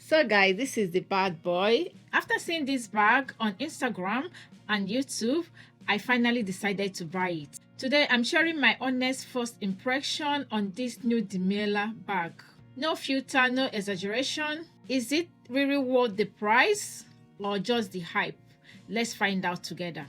So guys, this is the bad boy. After seeing this bag on Instagram and YouTube, I finally decided to buy it. Today I'm sharing my honest first impression on this new Demellier bag. No filter, no exaggeration. Is it really worth the price or just the hype? Let's find out together.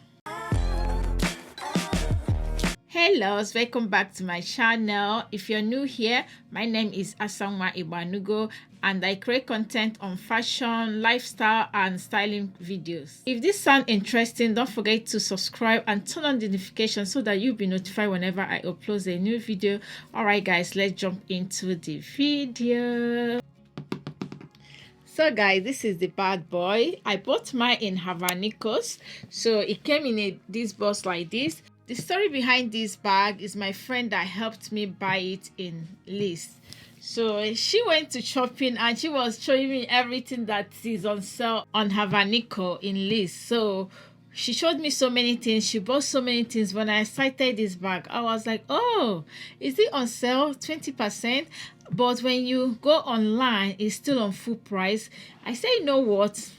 Hello, welcome back to my channel. If you're new here, my name is Asanwa Igboanugo and I create content on fashion, lifestyle and styling videos. If this sounds interesting, don't forget to subscribe and turn on the notification so that you'll be notified whenever I upload a new video. Alright guys, let's jump into the video. So guys, this is the bad boy. I bought mine in Havanicos, so it came in this box like this. The story behind this bag is my friend that helped me buy it in Liz. So she went to shopping and she was showing me everything that is on sale on Havanico in Liz. So she showed me so many things. She bought so many things. When I sighted this bag, I was like, oh, is it on sale 20%? But when you go online, it's still on full price. I say, you know what?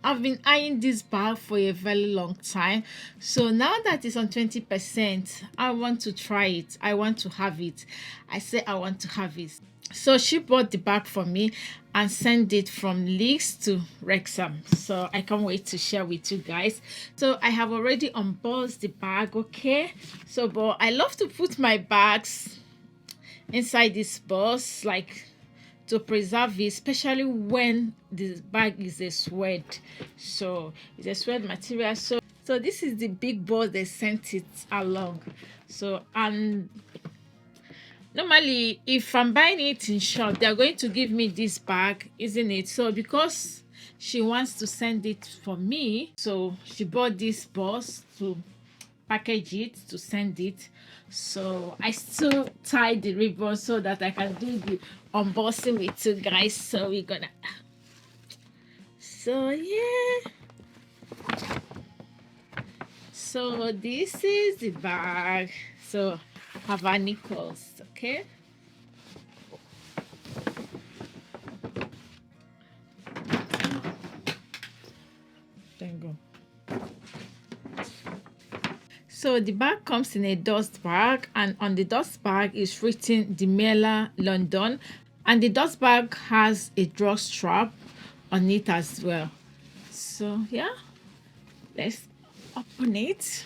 I've been eyeing this bag for a very long time. So now that it's on 20%, I want to try it. I want to have it. I say I want to have it. So she bought the bag for me and sent it from Leeds to Wrexham. So I can't wait to share with you guys. So I have already unboxed the bag, okay? So, but I love to put my bags inside this box, like to preserve it, especially when this bag is a suede. So it's a suede material. So this is the big box they sent it along. So, and normally if I'm buying it in shop, they're going to give me this bag, isn't it? So because she wants to send it for me, so she bought this box to package it, to send it. So I still tie the ribbon so that I can do the unboxing with you guys. So we're gonna, so yeah, so this is the bag. So Havanicos, okay. Thank you. So the bag comes in a dust bag, and on the dust bag is written Demellier London, and the dust bag has a draw strap on it as well. So yeah, let's open it.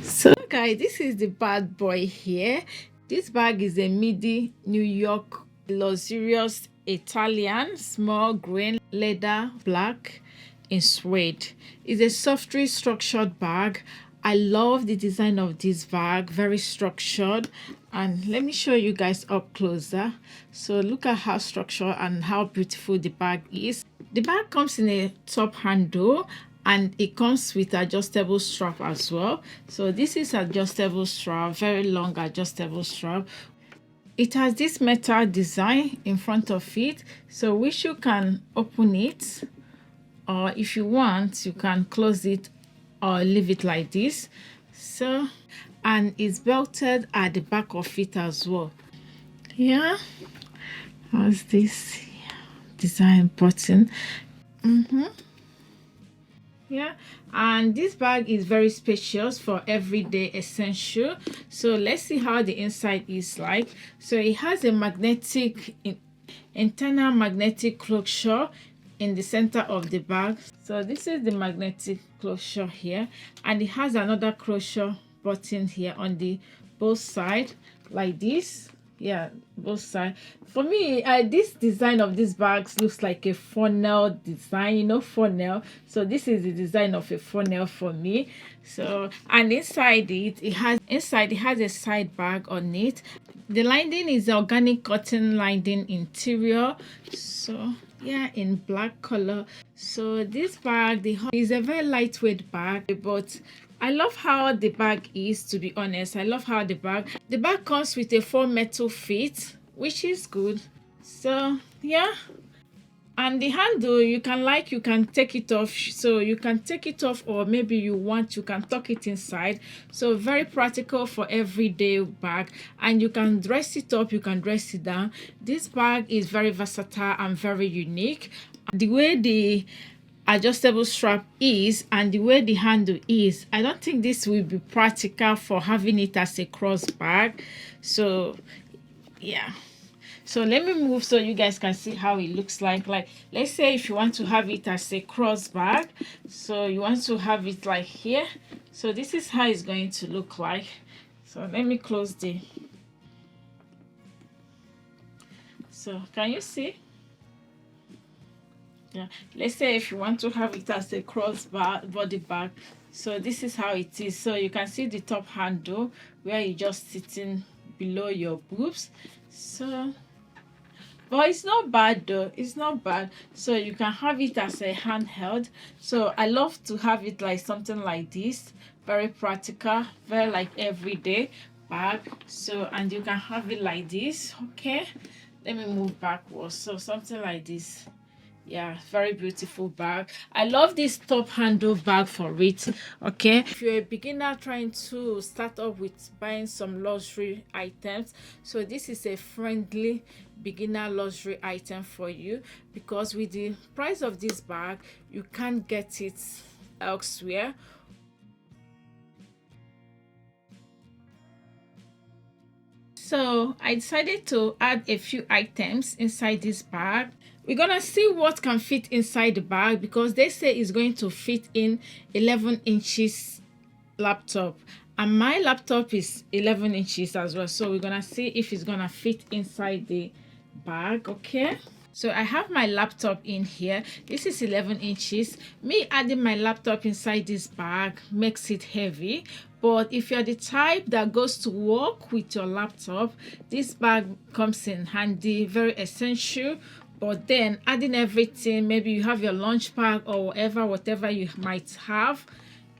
So guys, this is the bad boy here. This bag is a midi New York luxurious Italian small grain leather black in suede. It's a softly structured bag. I love the design of this bag, very structured. And let me show you guys up closer. So look at how structured and how beautiful the bag is. The bag comes in a top handle and it comes with adjustable strap as well. So this is adjustable strap, very long adjustable strap. It has this metal design in front of it, so which you can open it, or if you want you can close it or leave it like this. So, and it's belted at the back of it as well. Yeah, how's this design button? Yeah, and this bag is very spacious for everyday essential. So let's see how the inside is like. So it has a magnetic internal magnetic closure in the center of the bag. So this is the magnetic closure here, and it has another closure button here on the both side like this. Yeah, both sides. For me, this design of these bags looks like a funnel design, you know, funnel. So this is the design of a funnel for me. So, and inside it has a side bag on it. The lining is organic cotton lining interior. So yeah, in black color. So this bag is a very lightweight bag, but I love how the bag is, to be honest. I love how the bag comes with a full metal fit, which is good. So yeah, And the handle, you can take it off, so you can take it off, or maybe you can tuck it inside. So very practical for everyday bag, and you can dress it up, you can dress it down. This bag is very versatile and very unique. The way the adjustable strap is and the way the handle is, I don't think this will be practical for having it as a cross bag. So yeah, so let me move so you guys can see how it looks like let's say if you want to have it as a cross bag, so you want to have it like here. So this is how it's going to look like. So let me close the, so can you see? Yeah, let's say if you want to have it as a cross body bag, so this is how it is. So you can see the top handle where you just sitting below your boobs. So but it's not bad though, it's not bad. So you can have it as a handheld. So I love to have it like something like this, very practical, very like everyday bag. So and you can have it like this. Okay, let me move backwards. So something like this. Yeah, very beautiful bag. I love this top handle bag for it. Okay, if you're a beginner trying to start off with buying some luxury items, so this is a friendly beginner luxury item for you, because with the price of this bag you can't get it elsewhere. So I decided to add a few items inside this bag. We're gonna see what can fit inside the bag, because they say it's going to fit in 11 inches laptop, and my laptop is 11 inches as well. So we're gonna see if it's gonna fit inside the bag. Okay, so I have my laptop in here. This is 11 inches. Me adding my laptop inside this bag makes it heavy, but if you're the type that goes to work with your laptop, this bag comes in handy, very essential. But then adding everything, maybe you have your lunch bag or whatever you might have,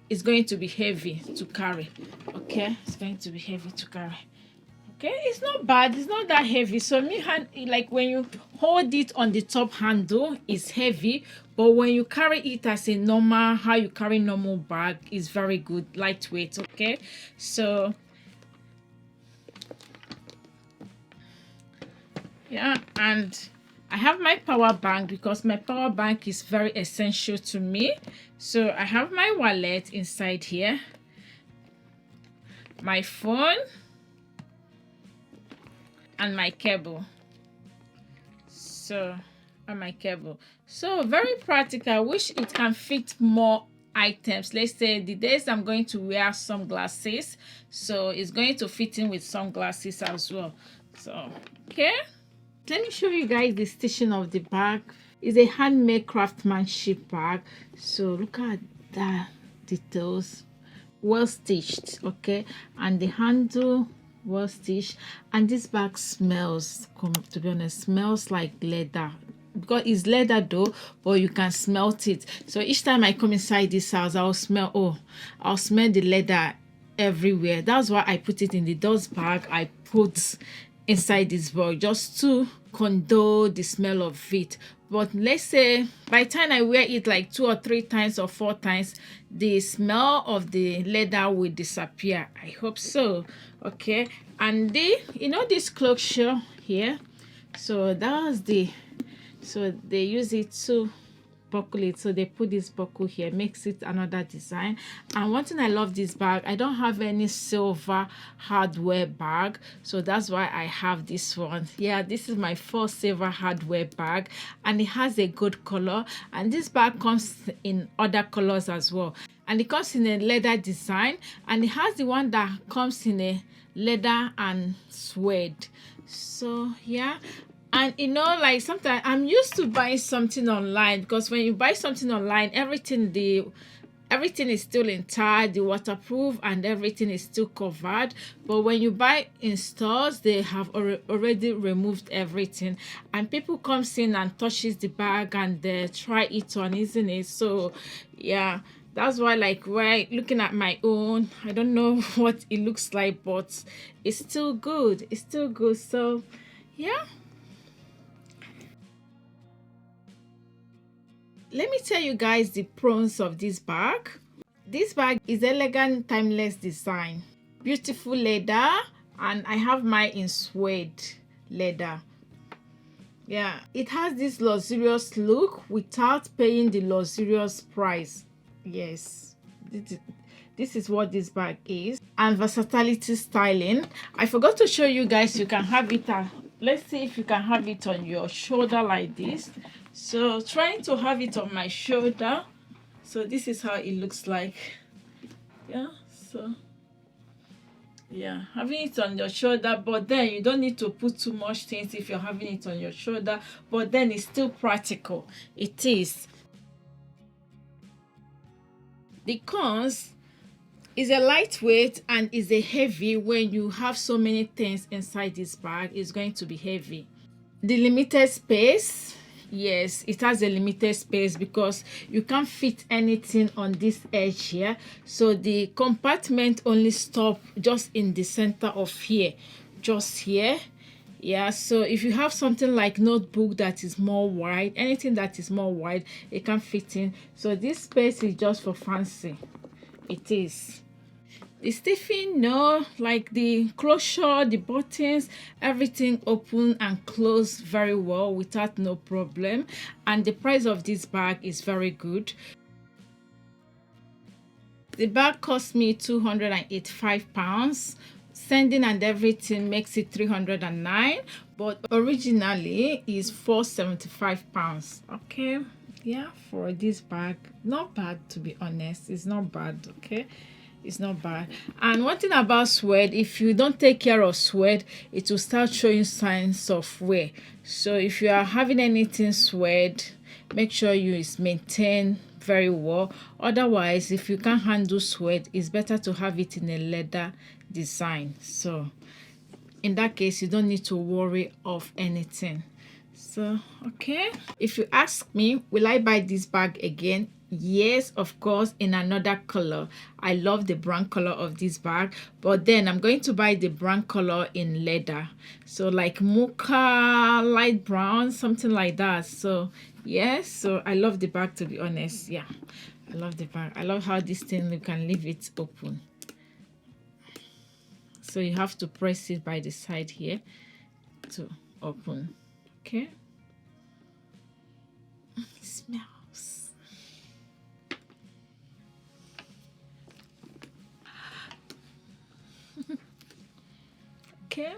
is going to be heavy to carry. Okay, it's going to be heavy to carry. Okay, it's not bad, it's not that heavy. So like when you hold it on the top handle, it's heavy, but when you carry it as a normal, how you carry normal bag, is very good, lightweight. Okay, so yeah, and I have my power bank, because my power bank is very essential to me. So I have my wallet inside here, my phone, and my cable. So and my cable. So very practical. I wish it can fit more items. Let's say the days I'm going to wear sunglasses, so it's going to fit in with sunglasses as well. So okay, let me show you guys the stitching of the bag. It's a handmade craftsmanship bag. So look at the details, well stitched. Okay, and the handle well stitched, and this bag smells, to be honest, smells like leather, because it's leather though, but you can smell it. So each time I come inside this house, I'll smell the leather everywhere. That's why I put it in the dust bag I put inside this bag, just to condone the smell of it. But let's say by the time I wear it like 2 or 3 times or 4 times, the smell of the leather will disappear. I hope so. Okay, and this closure here, so that's so they use it to buckle it. So they put this buckle here, makes it another design. And one thing I love this bag, I don't have any silver hardware bag, so that's why I have this one. Yeah, this is my first silver hardware bag, and it has a good color, and this bag comes in other colors as well, and it comes in a leather design, and it has the one that comes in a leather and suede. So yeah. And like sometimes I'm used to buying something online, because when you buy something online, everything is still intact, the waterproof and everything is still covered. But when you buy in stores, they have already removed everything, and people comes in and touches the bag and they try it on, isn't it? So yeah, that's why, like, when looking at my own, I don't know what it looks like, but it's still good, it's still good. So yeah. let me tell you guys the pros of this bag. This bag is elegant, timeless design, beautiful leather, and I have mine in suede leather. Yeah, it has this luxurious look without paying the luxurious price. Yes, this is what this bag is. And versatility styling. I forgot to show you guys, you can have it let's see if you can have it on your shoulder like this. So trying to have it on my shoulder, so this is how it looks like. Yeah, so yeah, having it on your shoulder, but then you don't need to put too much things if you're having it on your shoulder, but then it's still practical. It is. The cons is a lightweight and is a heavy. When you have so many things inside this bag, it's going to be heavy. The limited space, yes, it has a limited space because you can't fit anything on this edge here, so the compartment only stop just in the center of here, just here. Yeah, so if you have something like notebook that is more wide, anything that is more wide, it can fit in. So this space is just for fancy. It is. The stiffing, no, like the closure, the buttons, everything open and close very well without no problem. And the price of this bag is very good. The bag cost me £285. Sending and everything makes it 309, but originally is £475. Okay, yeah, for this bag, not bad, to be honest. It's not bad. Okay, it's not bad. And one thing about suede, if you don't take care of suede, it will start showing signs of wear. So if you are having anything suede, make sure you is maintained very well. Otherwise, if you can't handle suede, it's better to have it in a leather design. So in that case, you don't need to worry of anything. So okay, if you ask me, will I buy this bag again? Yes, of course, in another color. I love the brown color of this bag, but then I'm going to buy the brown color in leather, so like mocha, light brown, something like that. So yes, so I love the bag, to be honest. Yeah, I love the bag. I love how this thing, you can leave it open, so you have to press it by the side here to open. Okay, it smells. Okay.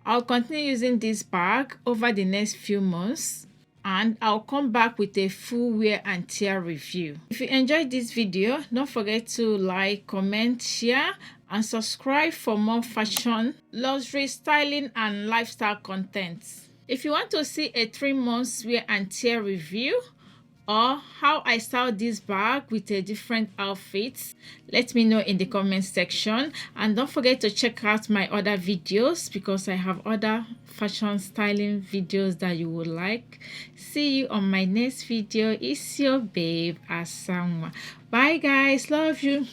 I'll continue using this bag over the next few months, and I'll come back with a full wear and tear review. If you enjoyed this video, don't forget to like, comment, share, and subscribe for more fashion, luxury, styling, and lifestyle content. If you want to see a 3-month wear and tear review, or how I style this bag with a different outfits, let me know in the comment section. And don't forget to check out my other videos, because I have other fashion styling videos that you would like. See you on my next video. It's your babe Asanwa. Bye guys, love you.